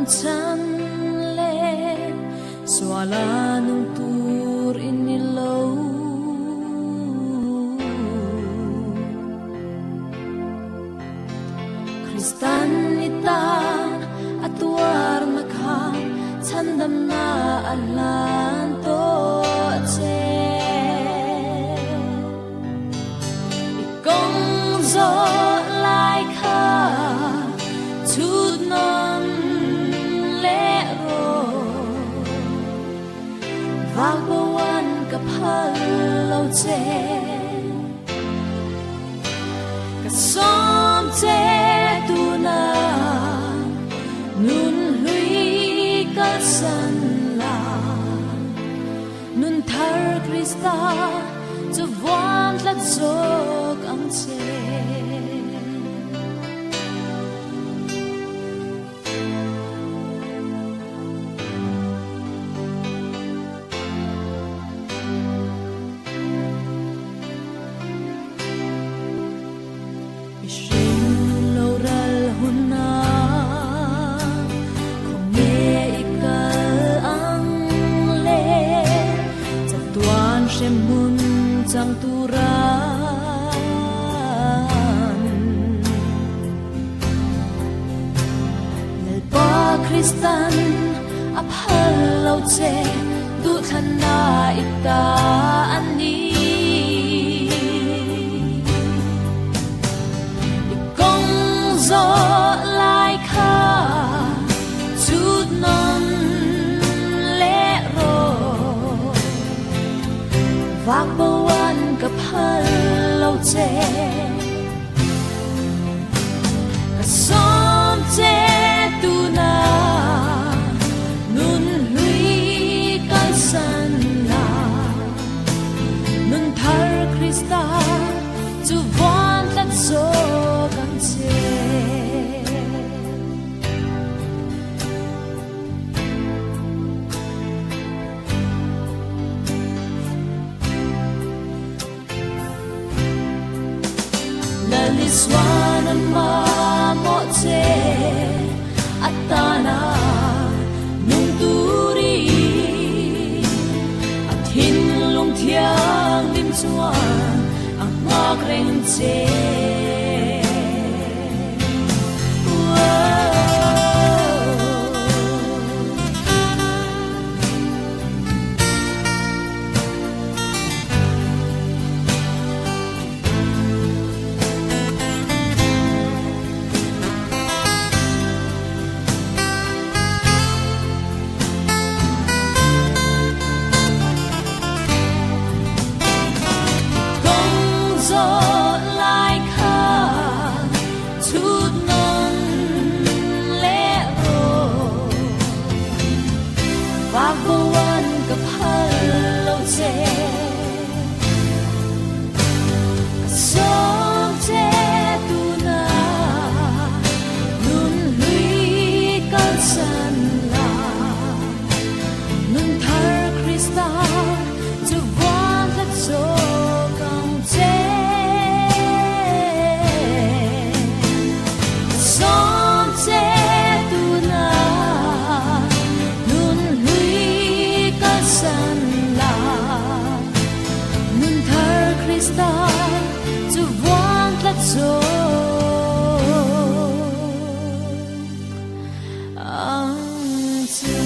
chanle swala nung tur inilo Kristan ita atwar makha chandam na alan to che ikong zo lai kha chut non le ro vang bawan ka phal lo che ka som che tu na nun hlui ka san la nun thar Krista cho vang tlat zok ang che mun chang turan lel pa Kristan aphal lo che du thana ita ani ikong zo lai kha chut non le ro vang bawan ka phal lo che ka som che tu na nun hlui ka san na nun thar Krista chu von tlat zo kan che Liswana ma mo che atana nung turi at hin lung thiang dim chuan ang ngak reng che vang bawan ka phal lo che som che tu na nun hlui ka san la nun thar Krista chu van tlat zo kang che som che san la nun thar Krista chu vang tlat zo ang che